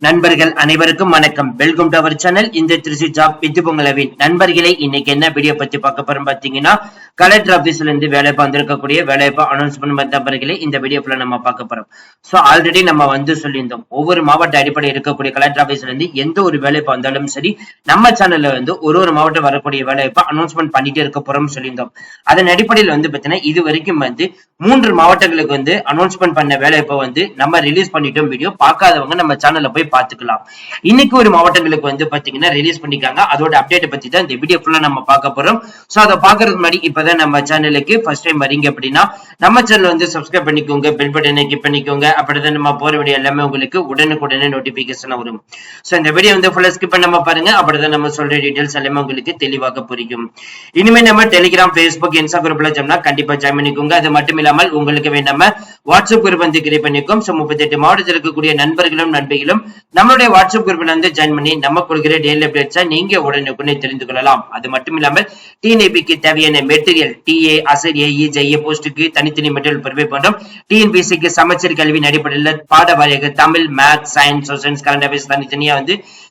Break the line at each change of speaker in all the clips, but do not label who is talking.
நண்பர்கள் அனைவருக்கும் வணக்கம். Welcome to our channel. இந்த திருச்சி ஜாப் வித் பொங்கலவின் நண்பர்களே, இன்னைக்கு என்ன வீடியோ பத்தி பார்க்க போறோம் பாத்தீங்கன்னா, கலெக்டர் ஆபீஸ்ல இருந்து வேலைப்பா வந்திருக்கக்கூடிய வேலைப்பா அனௌன்ஸ்மெண்ட் நண்பர்களே இந்த வீடியோ ஃபுல்லா நம்ம பார்க்க போறோம். சோ ஆல்ரெடி நம்ம சொல்லியிருந்தோம், ஒவ்வொரு மாவட்ட அடிப்படையில் இருக்கக்கூடிய கலெக்டர் ஆபீஸ்ல இருந்து எந்த ஒரு வேலைப்பா வந்தாலும் சரி, நம்ம சேனல்ல ஒரு மாவட்டம் வரக்கூடிய வேலைப்பா அனௌன்ஸ்மெண்ட் பண்ணிட்டே இருக்க போறோம் சொல்லியிருந்தோம். அதன் அடிப்படையில் பாத்தீங்கன்னா இது வரைக்கும் 3 மாவட்டங்களுக்கு அனௌன்ஸ்மெண்ட் பண்ண வேலைப்பா நம்ம ரிலீஸ் பண்ணிட்டோம். வீடியோ பார்க்காதவங்க நம்ம சேனல்ல போய் பார்த்துக்கலாம். இன்னைக்கு ஒரு மாவட்டங்களுக்கு பாத்தீங்கன்னா ரிலீஸ் பண்ணிருக்காங்க. அதோட அப்டேட் பத்தி தான் இந்த வீடியோ ஃபுல்லா நம்ம பார்க்க போறோம். சோ அத பாக்குறதுக்கு முன்னாடி இப்பதான் நம்ம சேனலுக்கு ஃபர்ஸ்ட் டைம் வரீங்க அப்படின்னா நம்ம சேனல் சப்ஸ்கிரைப் பண்ணிக்கோங்க, பெல் பட்டனை கிளிக் பண்ணிக்கோங்க. அப்படிதான் நம்ம போற வீடியோ எல்லாமே உங்களுக்கு உடனுக்குடனே நோட்டிபிகேஷன் வரும். சோ இந்த வீடியோ ஃபுல்லா ஸ்கிப் பண்ணாம பாருங்க. அப்படிதான் நம்ம சொல்ற டீடைல்ஸ் எல்லாமே உங்களுக்கு தெளிவாக புரியும். இனிமே நம்ம டெலிகிராம், Facebook, இன்ஸ்டா குரூப்ல ஜாயினா கண்டிப்பா ஜாயின் பண்ணிக்கோங்க. அது மட்டும் இல்லாமல் உங்களுக்கு வேண்டாம வாட்ஸ்அப் குரூப் கிரியேட் பண்ணிக்கோம். சோ 38 மாவட்டத்தில் இருக்கக்கூடிய நண்பர்களும் நண்பிகளும் நம்மளுடைய வாட்ஸ்அப் குரூப்ல ஜாயின் பண்ணி நம்ம கொடுக்கிற டெய்லி அப்டேட்ஸை நீங்க உடனுக்குடனே தெரிந்து கொள்ளலாம். அது மட்டும் இல்லாமல் டிஎன்பிக்கு தேவையான மெட்டீரியல், டிஏ, அசர், ஏஇ, ஜெய போஸ்டுக்கு தனித்தனி மெட்டீரியல் ப்ரொவைட் பண்றோம். டிஎன்பிசிக்கு சமச்சீர் கல்வியின் அடிப்படையில் பாட வாரியாக Tamil, maths, science, social, current affairs தனித்தனியா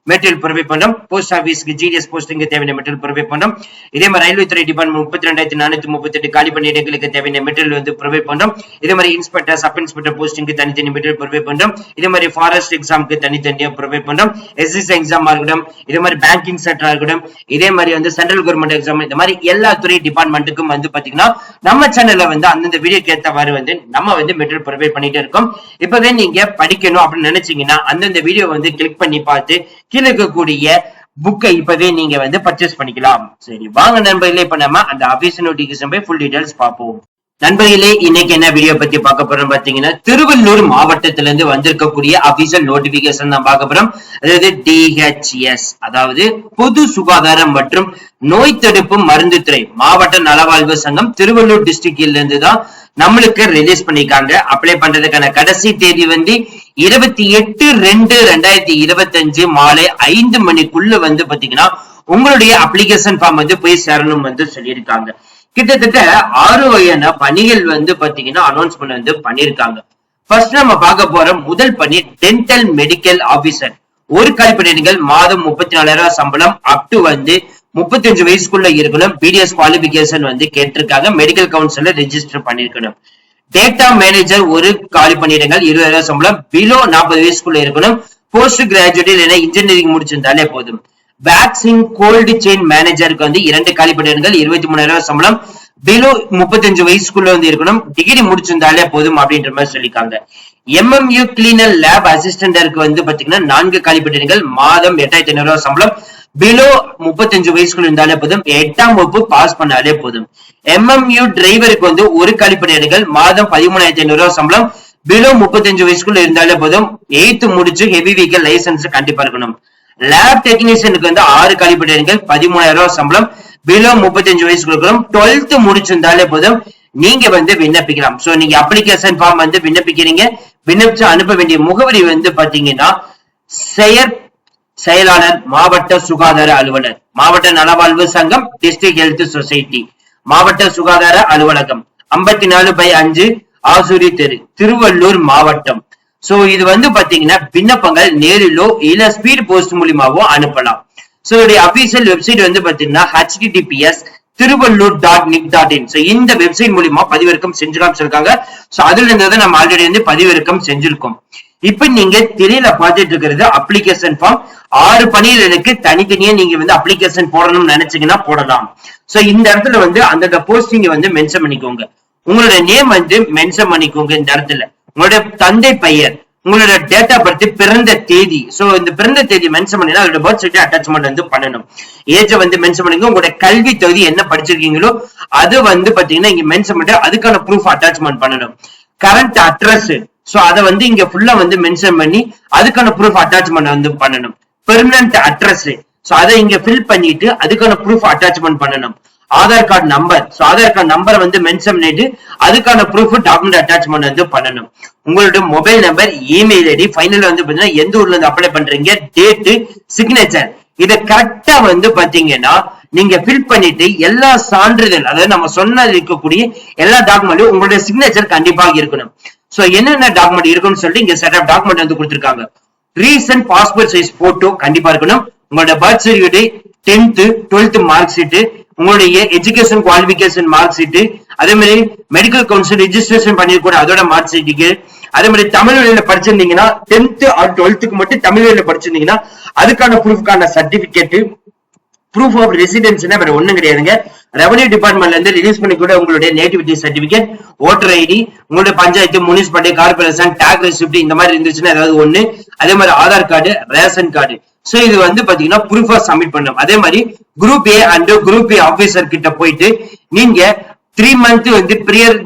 மெட்டீரியல் ப்ரொவைட் பண்றோம். போஸ்ட் ஆபீஸ்க்கு ஜிடிஎஸ் போஸ்டிங் தேவையான மெட்டீரியல் ப்ரொவைட் பண்றோம். இதே மாதிரி ரயில்வே துறை டிபார்ட்மெண்ட் 32,438 காலி பணியிடங்களுக்கு தேவையான மெட்டீரியல் ப்ரொவைட் பண்றோம். இதே மாதிரி இன்ஸ்பெக்டர், சப் இன்ஸ்பெக்டர் போஸ்டிங்க்கு தனித்தனி மெட்டீரியல் ப்ரொவைட் பண்றோம். இதே மாதிரி ஃபாரஸ்ட் எக்ஸாமுக்கு தனித்தனியா ப்ரொவைட் பண்றோம். எஸ்எஸ்சி எக்ஸாமா இருக்கட்டும், இதே மாதிரி பேங்கிங் செக்டரா இருக்கட்டும், இதே மாதிரி சென்ட்ரல் கவர்மெண்ட் எக்ஸாம், இந்த மாதிரி எல்லா துறை டிபார்ட்மெண்ட்டுக்கும் பாத்தீங்கன்னா நம்ம சேனல்ல அந்தந்த வீடியோக்கு ஏற்றவாறு நம்ம மெட்டீரியல் ப்ரொவைட் பண்ணிட்டே இருக்கோம். இப்பவே நீங்க படிக்கணும் அப்படின்னு நினைச்சீங்கன்னா அந்தந்த வீடியோ கிளிக் பண்ணி பார்த்து கீழே இருக்கக்கூடிய புக்கை இப்பவே நீங்க பர்ச்சேஸ் பண்ணிக்கலாம். சரி வாங்க நண்பர்களே, இப்ப நம்ம அந்த ஆபீஸ் நோட்டிபிகேஷன் போய் ஃபுல் டீடைல்ஸ் பார்ப்போம். நண்பர்களே, இன்னைக்கு என்ன வீடியோ பத்தி பார்க்க போறோம் பாத்தீங்கன்னா, திருவள்ளூர் மாவட்டத்திலிருந்து வந்திருக்கக்கூடிய அபிஷியல் நோட்டிபிகேஷன் தான் பார்க்க போறோம். அதாவது டிஹெச்எஸ், அதாவது பொது சுகாதாரம் மற்றும் நோய் தடுப்பு மருந்து துறை மாவட்ட நலவாழ்வு சங்கம் திருவள்ளூர் டிஸ்ட்ரிக்ட்ல இருந்து தான் நம்மளுக்கு ரிலீஸ் பண்ணிருக்காங்க. அப்ளை பண்றதுக்கான கடைசி தேதி 28/2/2025 மாலை 5 மணிக்குள்ள பாத்தீங்கன்னா உங்களுடைய அப்ளிகேஷன் ஃபார்ம் போய் சேரணும் சொல்லியிருக்காங்க. கிட்டத்தட்ட 6 வகையான பணிகள் பாத்தீங்கன்னா அனௌன்ஸ்மெண்ட் பண்ணிருக்காங்க. ஃபர்ஸ்ட் நம்ம பார்க்க போற முதல் பணி டென்டல் மெடிக்கல் ஆபீசர். ஒரு காலிப்பணிகள் மாதம் 34,000 சம்பளம், அப் டு 35 வயசுக்குள்ள இருக்கணும். பிடிஎஸ் குவாலிபிகேஷன் கேட்டிருக்காங்க. மெடிக்கல் கவுன்சில ரெஜிஸ்டர் பண்ணிருக்கணும். டேட்டா மேனேஜர் ஒரு காலி பணியிடங்கள் 20,000 சம்பளம், பிலோ 40 வயசுக்குள்ள இருக்கணும். போஸ்ட் கிராஜுவேட் இல்லைன்னா இன்ஜினியரிங் முடிச்சிருந்தாலே போதும். வேக்சின் கோல்டு செயின் மேனேஜருக்கு 2 காலி பணியிடங்கள் 23,000 சம்பளம், பிலோ 35 வயசுக்குள்ள இருக்கணும். டிகிரி முடிச்சிருந்தாலே போதும் அப்படின்ற மாதிரி சொல்லிருக்காங்க. எம்எம்யூ கிளீனர் லேப் அசிஸ்டன்டருக்கு பாத்தீங்கன்னா 4 காலி பணியிடங்கள், மாதம் 8,500 சம்பளம், பிலோ 35 வயசுக்குள்ள இருந்தாலே போதும். 8ஆம் வகுப்பு பாஸ் பண்ணாலே போதும். எம்எம்யூ டிரைவருக்கு ஒரு காலி பணியிடங்கள், மாதம் 13,500 சம்பளம், பிலோ 35 வயசுக்குள்ள இருந்தாலே போதும். 8th முடிச்சு ஹெவி வெஹிக்கிள் லைசன்ஸ் கண்டிப்பா இருக்கணும். லேப் டெக்னீஷியனுக்கு 6 காலி பணியிடங்கள், 13,000 சம்பளம், பிலோ 35 வயசுக்குள்ள இருக்கணும். 12th முடிச்சிருந்தாலே போதும். நீங்க விண்ணப்பிக்கலாம். சோ நீங்க அப்ளிகேஷன் ஃபார்ம் விண்ணப்பிக்கிறீங்க. விண்ணப்பிச்சு அனுப்ப வேண்டிய முகவரி பாத்தீங்கன்னா செயலாளர், மாவட்ட சுகாதார அலுவலர், மாவட்ட நலவாழ்வு சங்கம், டிஸ்ட்ரிக்ட் ஹெல்த் சொசைட்டி, மாவட்ட சுகாதார அலுவலகம், 54/5 ஆசூரி தெரு, திருவள்ளூர் மாவட்டம். சோ இது பாத்தீங்கன்னா விண்ணப்பங்கள் நேரிலோ இல்ல ஸ்பீட் போஸ்ட் மூலியமாவோ அனுப்பலாம். சோ இதோட அபிஷியல் வெப்சைட் பாத்தீங்கன்னா https://திருவள்ளூர்.nic.in. சோ இந்த வெப்சைட் மூலியமா பதிவிறக்கம் செஞ்சுக்கலாம் சொல்லிருக்காங்க. சோ அதுல இருந்து நம்ம ஆல்ரெடி பதிவிறக்கம் செஞ்சிருக்கோம். இப்ப நீங்க திரையில பார்த்துட்டு இருக்கிறது அப்ளிகேஷன் ஃபார்ம். 6 பணிகளுக்கு தனித்தனியா நீங்க அப்ளிகேஷன் போடணும்னு நினைச்சீங்கன்னா போடலாம். சோ இந்த இடத்துல அந்த போஸ்டிங் மென்ஷன் பண்ணிக்கோங்க. உங்களோட நேம் மென்ஷன் பண்ணிக்கோங்க. இந்த இடத்துல உங்களுடைய தந்தை பெயர், உங்களோட டேட் ஆஃப் பர்த், பிறந்த தேதி. சோ இந்த பிறந்த தேதி மென்ஷன் பண்ணினா அதோட பர்த் சர்டிஃபிகேட் அட்டாச்மெண்ட் பண்ணணும். ஏஜ் மென்ஷன் பண்ணிக்கோங்க. உங்களோட கல்வி தகுதி என்ன படிச்சிருக்கீங்களோ அது பாத்தீங்கன்னா இங்க மென்ஷன் பண்ணி அதுக்கான ப்ரூஃப் அட்டாச்மெண்ட் பண்ணணும். கரண்ட் அட்ரஸ், சோ அத இங்க ஃபுல்லா மென்ஷன் பண்ணி அதுக்கான ப்ரூஃப் அட்டாச்மெண்ட் பண்ணணும். பெர்மனன்ட் அட்ரஸ், சோ அதை இங்க ஃபில் பண்ணிட்டு அதுக்கான ப்ரூஃப் அட்டாச்மெண்ட் பண்ணணும். Aadhaar card number, so Aadhaar card number mention பண்ணிட்டு அதுக்கான ப்ரூஃப் டாக்குமெண்ட் அட்டாச்மெண்ட் பண்ணணும். உங்களோட mobile number, email ID, final பாத்தீங்கன்னா எந்த ஊர்ல இருந்து அப்ளை பண்றீங்க, டேட், சிக்னேச்சர், இத கரெக்டா பாத்தீங்கன்னா நீங்க ஃபில் பண்ணிட்டு எல்லா சான்றிதழ், அதாவது நம்ம சொன்ன இருக்கக்கூடிய எல்லா டாக்குமெண்ட்டும் உங்களுடைய சிக்னேச்சர் கண்டிப்பாக இருக்கணும். சோ என்னென்ன டாக்குமெண்ட் இருக்குன்னு சொல்லிட்டு இங்க செட் ஆஃப் டாக்குமெண்ட் கொடுத்திருக்காங்க. ரீசன்ட் பாஸ்போர்ட் சைஸ் போட்டோ கண்டிப்பா இருக்கணும். உங்களோட birth certificate, 10th 12th mark sheet, உங்களுடைய எஜுகேஷன் குவாலிபிகேஷன் மார்க் ஷீட், அதே மாதிரி மெடிக்கல் கவுன்சில் ரெஜிஸ்ட்ரேஷன் பண்ணிருக்கூட அதோட மார்க் சர்டிபிகேட், அதே மாதிரி தமிழ் வழியில படிச்சிருந்தீங்கன்னா 10th or 12th மட்டும் தமிழ் வழியில படிச்சிருந்தீங்கன்னா அதுக்கான ப்ரூஃப்கான சர்டிபிகேட், ப்ரூஃப் ஆஃப் ரெசிடென்ஸ்னா வேற ஒண்ணும் கிடையாதுங்க. ரெவன்யூ டிபார்ட்மெண்ட்ல இருந்து ரிலீஸ் பண்ணி கூட உங்களுடைய நேட்டிவிட்டி சர்டிபிகேட், ஓட்டர் ஐடி, உங்களுடைய panchayat, municipality, corporation, tax receipt இந்த மாதிரி இருந்துச்சுன்னா ஏதாவது ஒண்ணு, அதே மாதிரி Aadhaar card, ration card. So இது வந்து பாத்தீங்கன்னா ப்ரூஃபா சப்மிட் பண்ணணும். அதே மாதிரி group A and group B officer கிட்ட போயிட்டு நீங்க 3 month வந்து பிரியர்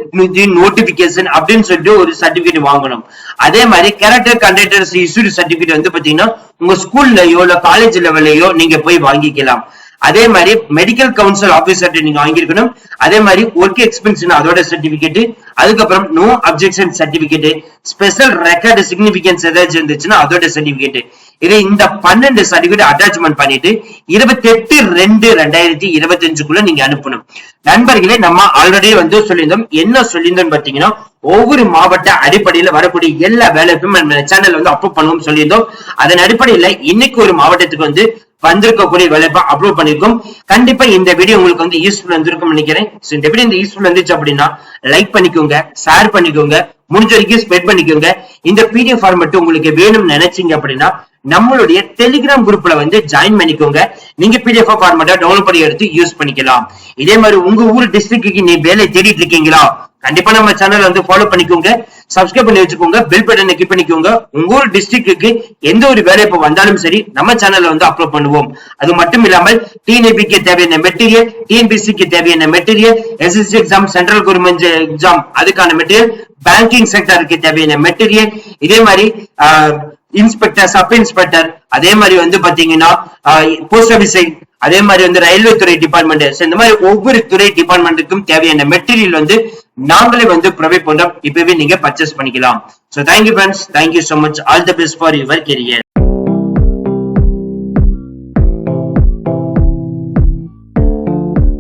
நோட்டிபிகேஷன் அப்படின்னு சொல்லிட்டு ஒரு சர்டிபிகேட் வாங்கணும். அதே மாதிரி கேரக்டர் கண்டக்டர்ஸ் இஷ்யூட் சர்டிபிகேட் வந்து பாத்தீங்கன்னா உங்க ஸ்கூல்லயோ இல்ல காலேஜ் லெவல்லயோ நீங்க போய் வாங்கிக்கலாம். அதே மாதிரி மெடிக்கல் கவுன்சில் ஆபீசர் நீங்க வாங்கிருக்கணும். அதே மாதிரி ஒர்க் எக்ஸ்பென்ஸ் அதோட சர்டிபிகேட், அதுக்கப்புறம் no objection certificate, special record significance ஏதாச்சும் இருந்துச்சுன்னா அதோட சர்டிபிகேட். இதை இந்த 12 சர்டிபிகேட் அட்டாச்மெண்ட் பண்ணிட்டு 28/2/2025 நீங்க அனுப்பணும். நண்பர்களே, நம்ம ஆல்ரெடி வந்து சொல்லியிருந்தோம். என்ன சொல்லியிருந்தோம் பாத்தீங்கன்னா, ஒவ்வொரு மாவட்ட அடிப்படையில வரக்கூடிய எல்லா வேலைக்கும் சேனல் வந்து அப்லோட் பண்ணுவோம் சொல்லியிருந்தோம். அதன் அடிப்படையில இன்னைக்கு ஒரு மாவட்டத்துக்கு வந்து வந்திருக்கக்கூடிய வேலைப்பா அப்லோட் பண்ணிருக்கோம். கண்டிப்பா இந்த வீடியோ உங்களுக்கு வந்து யூஸ்ஃபுல் வந்திருக்கும் நினைக்கிறேன். இந்த வீடியோ இந்த யூஸ்ஃபுல் வந்துச்சு அப்படின்னா லைக் பண்ணிக்கோங்க, ஷேர் பண்ணிக்கோங்க, முடிஞ்ச வரைக்கும் ஸ்ப்ரெட் பண்ணிக்கோங்க. இந்த பிடிஎஃப் ஃபார்மேட் உங்களுக்கு வேணும்னு நினைச்சீங்க அப்படின்னா நம்மளுடைய டெலிகிராம் குரூப்ல வந்து ஜாயின் பண்ணிக்கோங்க. நீங்க பிடிஎஃப் ஃபார்மேட்டை டவுன்லோட் பண்ணி எடுத்து யூஸ் பண்ணிக்கலாம். இதே மாதிரி உங்க ஊர் டிஸ்ட்ரிக்ட்க்கு நீ வேலை தேடிட்டு இருக்கீங்களா? கண்டிப்பா நம்ம சேனல் வந்து ஃபாலோ பண்ணிக்கோங்க, சப்ஸ்கிரைப் பண்ணி வச்சுக்கோங்க, பெல் பட்டனை கிளிக் பண்ணிக்கோங்க. உங்க ஊர் டிஸ்ட்ரிக்ட்க்கு எந்த ஒரு வேலை இப்ப வந்தாலும் சரி நம்ம சேனல்ல வந்து அப்லோட் பண்ணுவோம். அது மட்டும் இல்லாமல் டிஎன்பிக்கு தேவையான மெட்டீரியல், டிஎன்பிசிக்கு தேவையான material, SSC exam, central government exam அதுக்கான மெட்டீரியல், பேங்கிங் செக்டருக்கு தேவையான மெட்டீரியல், இதே மாதிரி இன்ஸ்பெக்டர், சப் இன்ஸ்பெக்டர், அதே மாதிரி வந்து பாத்தீங்கன்னா போஸ்ட் ஆபீஸ், அதே மாதிரி வந்து ரயில்வே துறை டிபார்ட்மெண்ட், இந்த மாதிரி ஒவ்வொரு துறை டிபார்ட்மெண்ட்டுக்கும் தேவையான மெட்டீரியல் வந்து நாங்களே வந்து ப்ரொவைட் பண்றோம். இப்பவே நீங்க பர்ச்சேஸ் பண்ணிக்கலாம். So thank you friends, thank you so much, all the best for your career.